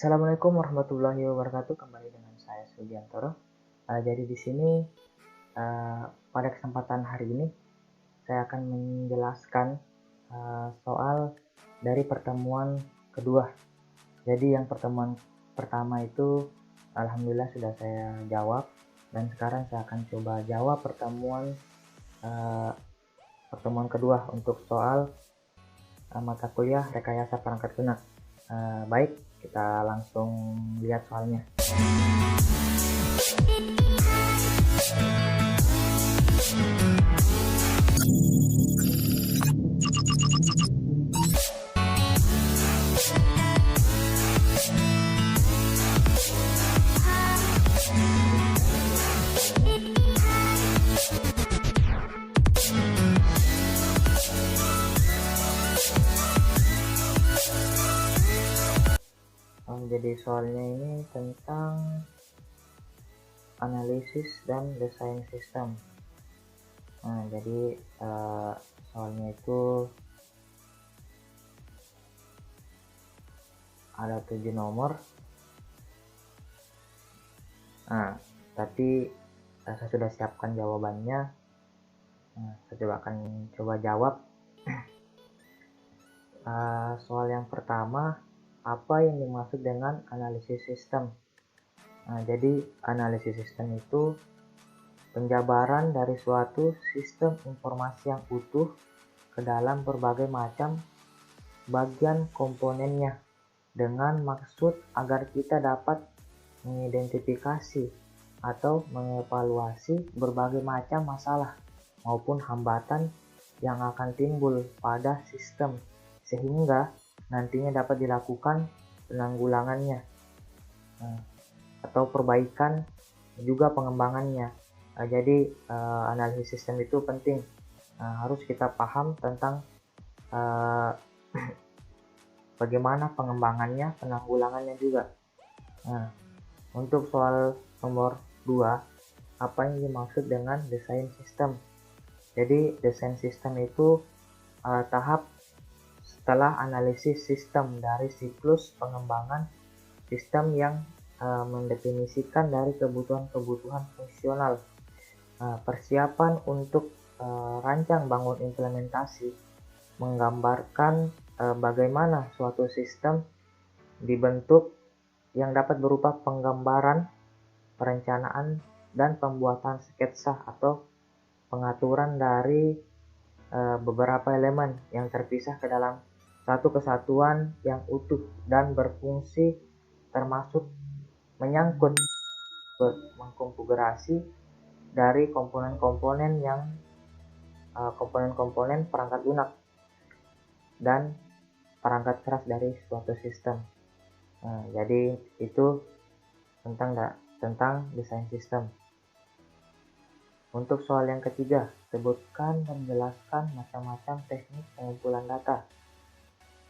Assalamualaikum warahmatullahi wabarakatuh. Kembali dengan saya Sugiantoro. Jadi di sini pada kesempatan hari ini saya akan menjelaskan soal dari pertemuan kedua. Jadi yang pertemuan pertama itu alhamdulillah sudah saya jawab, dan sekarang saya akan coba jawab pertemuan kedua untuk soal mata kuliah rekayasa perangkat lunak. Baik, kita langsung lihat soalnya. Jadi soalnya ini tentang analisis dan desain sistem. Jadi soalnya itu ada 7 nomor. Tapi saya sudah siapkan jawabannya. Saya akan coba jawab. Soal yang pertama, apa yang dimaksud dengan analisis sistem? Jadi analisis sistem itu penjabaran dari suatu sistem informasi yang utuh ke dalam berbagai macam bagian komponennya dengan maksud agar kita dapat mengidentifikasi atau mengevaluasi berbagai macam masalah maupun hambatan yang akan timbul pada sistem, sehingga nantinya dapat dilakukan penanggulangannya atau perbaikan juga pengembangannya. Jadi analisis sistem itu penting. Harus kita paham tentang bagaimana pengembangannya, penanggulangannya juga. Untuk soal nomor 2, apa yang dimaksud dengan desain sistem? Jadi desain sistem itu tahap setelah analisis sistem dari siklus pengembangan sistem yang mendefinisikan dari kebutuhan-kebutuhan fungsional, persiapan untuk rancang bangun implementasi, menggambarkan bagaimana suatu sistem dibentuk yang dapat berupa penggambaran, perencanaan, dan pembuatan sketsa atau pengaturan dari beberapa elemen yang terpisah ke dalam satu kesatuan yang utuh dan berfungsi, termasuk menyangkut mengkonfigurasi dari komponen-komponen perangkat lunak dan perangkat keras dari suatu sistem. Jadi itu tentang desain sistem. Untuk soal yang ketiga, sebutkan dan jelaskan macam-macam teknik pengumpulan data.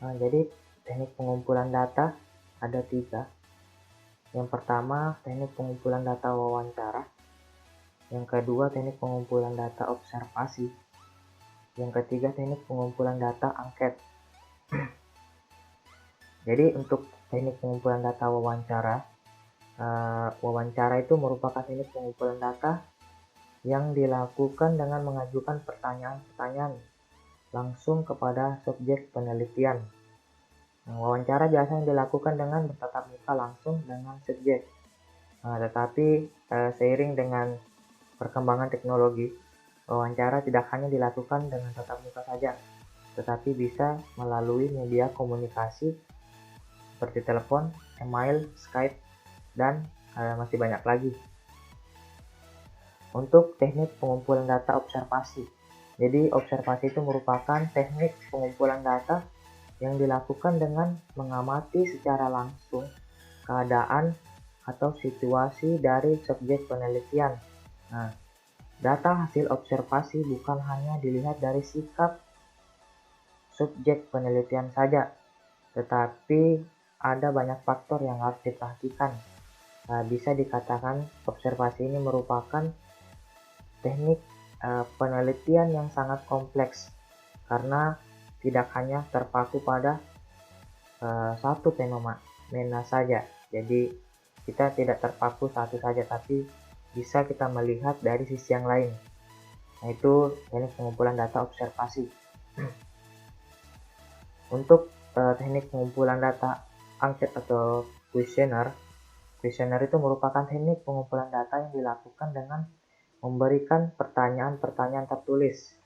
Jadi teknik pengumpulan data ada 3. Yang pertama, teknik pengumpulan data wawancara. Yang kedua, teknik pengumpulan data observasi. Yang ketiga, teknik pengumpulan data angket. Jadi untuk teknik pengumpulan data wawancara, wawancara itu merupakan teknik pengumpulan data yang dilakukan dengan mengajukan pertanyaan-pertanyaan langsung kepada subjek penelitian. Wawancara biasanya dilakukan dengan bertatap muka langsung dengan subjek. Tetapi seiring dengan perkembangan teknologi, wawancara tidak hanya dilakukan dengan tatap muka saja, tetapi bisa melalui media komunikasi seperti telepon, email, Skype, dan masih banyak lagi. Untuk teknik pengumpulan data observasi. Jadi observasi itu merupakan teknik pengumpulan data yang dilakukan dengan mengamati secara langsung keadaan atau situasi dari subjek penelitian. Data hasil observasi bukan hanya dilihat dari sikap subjek penelitian saja, tetapi ada banyak faktor yang harus diperhatikan. Bisa dikatakan observasi ini merupakan teknik penelitian yang sangat kompleks karena tidak hanya terpaku pada satu fenomena saja. Jadi kita tidak terpaku satu saja, tapi bisa kita melihat dari sisi yang lain. Nah, itu teknik pengumpulan data observasi. Untuk teknik pengumpulan data angket atau kuesioner itu merupakan teknik pengumpulan data yang dilakukan dengan memberikan pertanyaan-pertanyaan tertulis.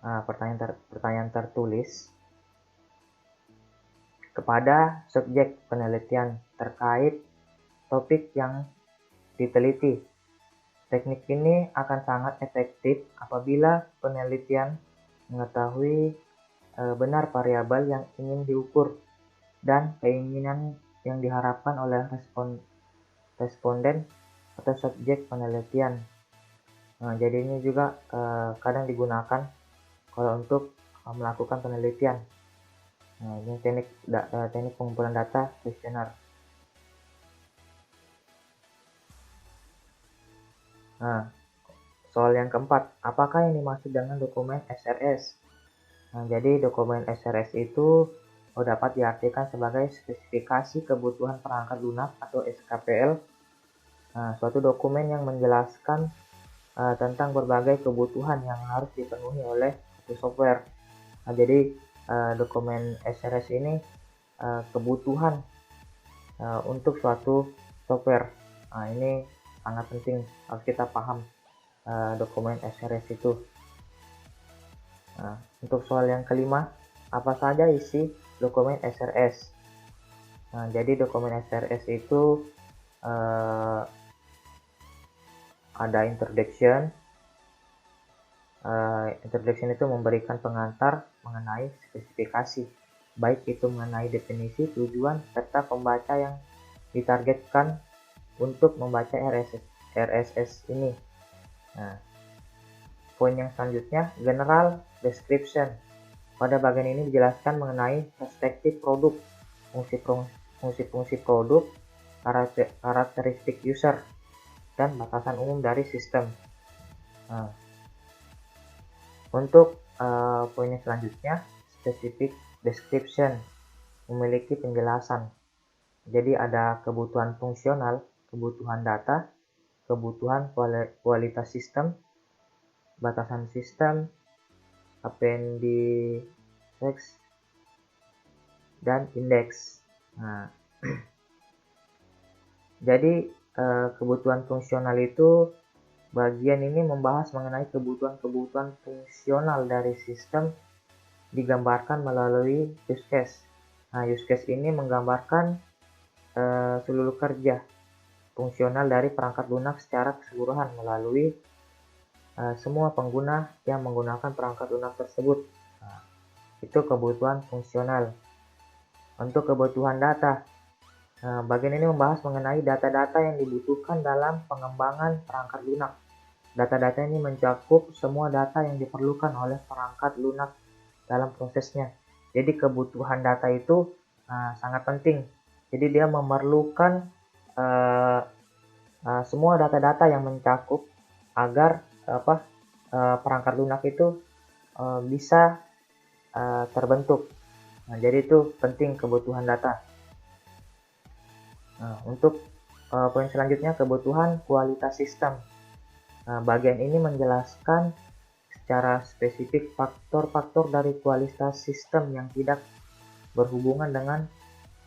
Pertanyaan tertulis kepada subjek penelitian terkait topik yang diteliti. Teknik ini akan sangat efektif apabila penelitian mengetahui benar variabel yang ingin diukur dan keinginan yang diharapkan oleh responden atau subjek penelitian. Nah, jadi ini juga kadang digunakan kalau untuk melakukan penelitian. Nah, ini teknik pengumpulan data kuesioner. Nah, soal yang keempat, apakah yang dimaksud dengan dokumen SRS? Nah, jadi dokumen SRS itu dapat diartikan sebagai spesifikasi kebutuhan perangkat lunak atau SKPL. Nah, suatu dokumen yang menjelaskan tentang berbagai kebutuhan yang harus dipenuhi oleh software. Nah, jadi dokumen SRS ini kebutuhan untuk suatu software. Nah, ini sangat penting, harus kita paham dokumen SRS itu. Nah, untuk soal yang kelima, apa saja isi dokumen SRS? Nah, jadi dokumen SRS itu ada introduction. Introduction itu memberikan pengantar mengenai spesifikasi, baik itu mengenai definisi, tujuan, serta pembaca yang ditargetkan untuk membaca RSS ini. Nah, poin yang selanjutnya, general description. Pada bagian ini dijelaskan mengenai perspektif produk, fungsi-fungsi produk, karakteristik user, dan batasan umum dari sistem. Nah, untuk poin yang selanjutnya, specific description, memiliki penjelasan. Jadi ada kebutuhan fungsional, kebutuhan data, kebutuhan kualitas sistem, batasan sistem, appendix, dan indeks. Nah, jadi kebutuhan fungsional itu bagian ini membahas mengenai kebutuhan-kebutuhan fungsional dari sistem digambarkan melalui use case. Nah, use case ini menggambarkan seluruh kerja fungsional dari perangkat lunak secara keseluruhan melalui semua pengguna yang menggunakan perangkat lunak tersebut. Nah, itu kebutuhan fungsional. Untuk kebutuhan data, bagian ini membahas mengenai data-data yang dibutuhkan dalam pengembangan perangkat lunak. Data-data ini mencakup semua data yang diperlukan oleh perangkat lunak dalam prosesnya. Jadi kebutuhan data itu sangat penting. Jadi dia memerlukan semua data-data yang mencakup agar perangkat lunak itu bisa terbentuk. Nah, jadi itu penting kebutuhan data. Nah, untuk poin selanjutnya, kebutuhan kualitas sistem. Nah, bagian ini menjelaskan secara spesifik faktor-faktor dari kualitas sistem yang tidak berhubungan dengan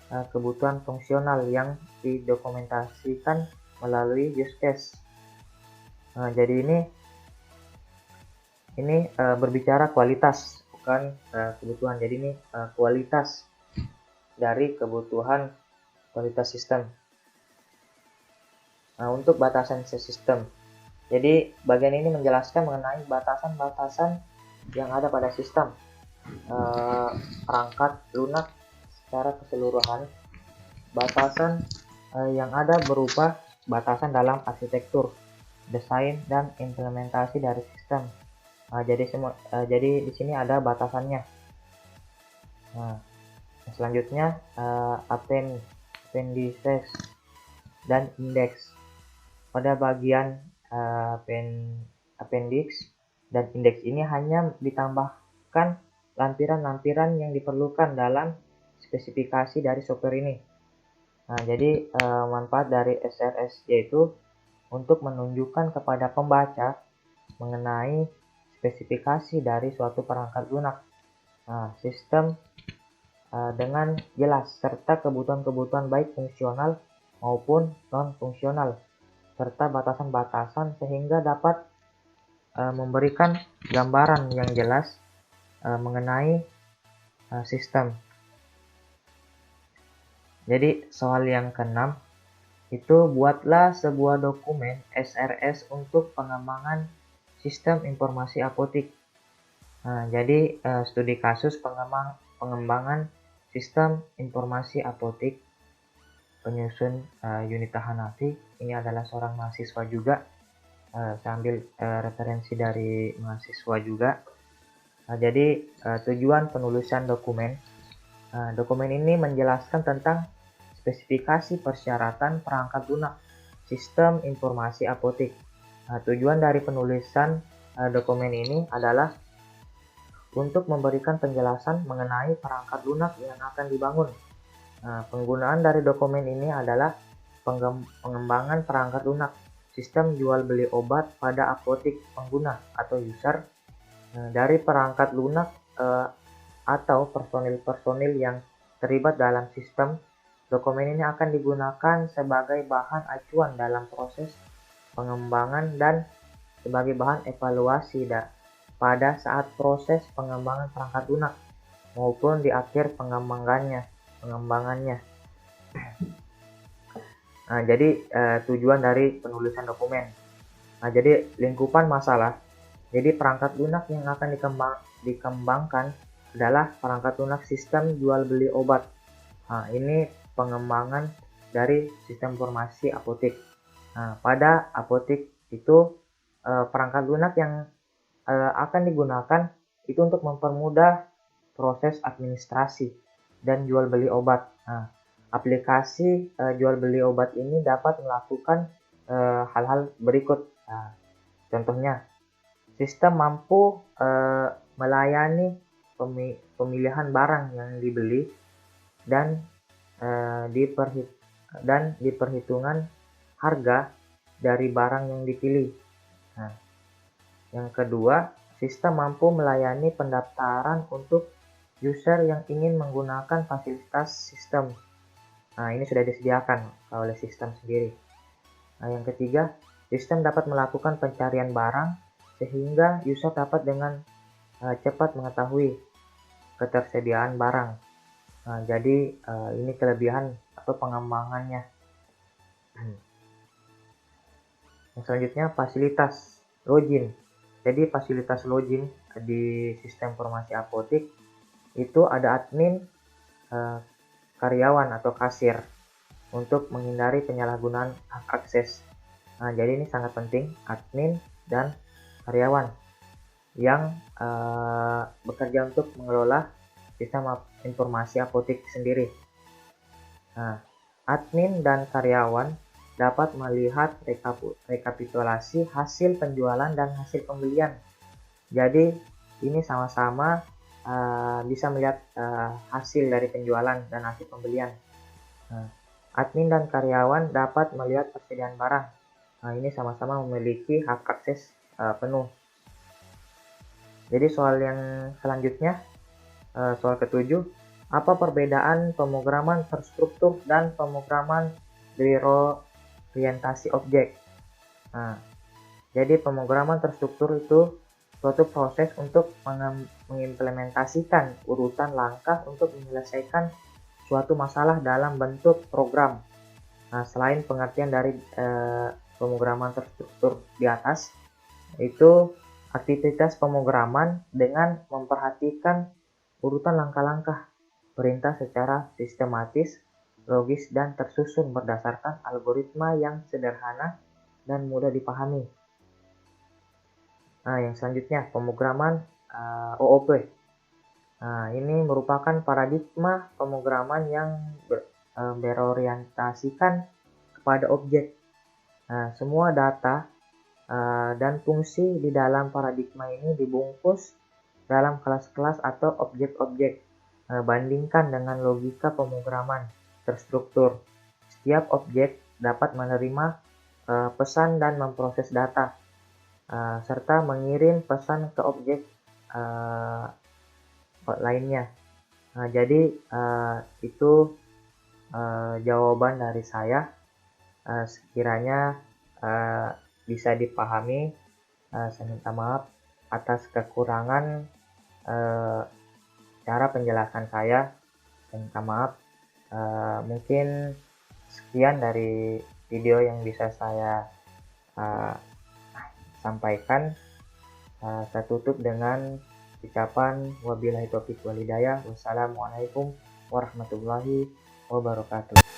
kebutuhan fungsional yang didokumentasikan melalui use case. Nah, jadi ini berbicara kualitas, bukan kebutuhan. Jadi ini kualitas dari kebutuhan kualitas sistem. Nah, untuk batasan sistem. Jadi bagian ini menjelaskan mengenai batasan-batasan yang ada pada sistem perangkat lunak secara keseluruhan. Batasan yang ada berupa batasan dalam arsitektur, desain, dan implementasi dari sistem. Jadi di sini ada batasannya. Nah, selanjutnya appendixes dan indeks. Pada bagian appendix dan indeks ini hanya ditambahkan lampiran-lampiran yang diperlukan dalam spesifikasi dari software ini. Nah, jadi manfaat dari SRS yaitu untuk menunjukkan kepada pembaca mengenai spesifikasi dari suatu perangkat lunak, sistem dengan jelas, serta kebutuhan-kebutuhan baik fungsional maupun non-fungsional, serta batasan-batasan sehingga dapat memberikan gambaran yang jelas mengenai sistem. Jadi soal yang keenam itu, buatlah sebuah dokumen SRS untuk pengembangan sistem informasi apotik. Nah, jadi studi kasus pengembangan sistem informasi apotik penyusun Yunita Hanafi. Ini adalah seorang mahasiswa juga. Saya ambil referensi dari mahasiswa juga. Jadi tujuan penulisan dokumen. Dokumen ini menjelaskan tentang spesifikasi persyaratan perangkat lunak sistem informasi apotik. Tujuan dari penulisan dokumen ini adalah untuk memberikan penjelasan mengenai perangkat lunak yang akan dibangun. Penggunaan dari dokumen ini adalah pengembangan perangkat lunak sistem jual beli obat pada apotik pengguna atau user dari perangkat lunak atau personil-personil yang terlibat dalam sistem. Dokumen ini akan digunakan sebagai bahan acuan dalam proses pengembangan dan sebagai bahan evaluasi pada saat proses pengembangan perangkat lunak maupun di akhir pengembangannya. Jadi tujuan dari penulisan dokumen. Jadi lingkupan masalah. Jadi perangkat lunak yang akan dikembangkan adalah perangkat lunak sistem jual beli obat. Ini pengembangan dari sistem informasi apotik. Pada apotik itu perangkat lunak yang akan digunakan itu untuk mempermudah proses administrasi dan jual beli obat. Aplikasi jual beli obat ini dapat melakukan hal-hal berikut. Contohnya, sistem mampu melayani pemilihan barang yang dibeli dan diperhitungan harga dari barang yang dipilih. Yang kedua, sistem mampu melayani pendaftaran untuk user yang ingin menggunakan fasilitas sistem. Ini sudah disediakan oleh sistem sendiri. Yang ketiga, sistem dapat melakukan pencarian barang sehingga user dapat dengan cepat mengetahui ketersediaan barang. Jadi ini kelebihan atau pengembangannya. Yang selanjutnya, fasilitas login. Jadi fasilitas login di sistem informasi apotik itu ada admin, karyawan atau kasir untuk menghindari penyalahgunaan hak akses. Jadi ini sangat penting, admin dan karyawan yang bekerja untuk mengelola sistem informasi apotik sendiri. Admin dan karyawan dapat melihat rekapitulasi hasil penjualan dan hasil pembelian. Jadi ini sama-sama bisa melihat hasil dari penjualan dan hasil pembelian. Admin dan karyawan dapat melihat persediaan barang. Ini sama-sama memiliki hak akses penuh. Jadi soal yang selanjutnya, soal ke-7, apa perbedaan pemrograman terstruktur dan pemrograman berorientasi objek? Jadi pemrograman terstruktur itu suatu proses untuk mengimplementasikan urutan langkah untuk menyelesaikan suatu masalah dalam bentuk program. Selain pengertian dari pemrograman terstruktur di atas, itu aktivitas pemrograman dengan memperhatikan urutan langkah-langkah perintah secara sistematis, logis, dan tersusun berdasarkan algoritma yang sederhana dan mudah dipahami. Yang selanjutnya, pemrograman OOP. Ini merupakan paradigma pemrograman yang berorientasikan kepada objek. Semua data dan fungsi di dalam paradigma ini dibungkus dalam kelas-kelas atau objek-objek. Bandingkan dengan logika pemrograman terstruktur. Setiap objek dapat menerima pesan dan memproses data, serta mengirim pesan ke objek lainnya. Jadi itu jawaban dari saya. Sekiranya bisa dipahami, saya minta maaf atas kekurangan cara penjelasan saya. Saya minta maaf. Mungkin sekian dari video yang bisa saya sampaikan. Saya tutup dengan ucapan wabillahi taufiq wal hidayah. Wassalamualaikum warahmatullahi wabarakatuh.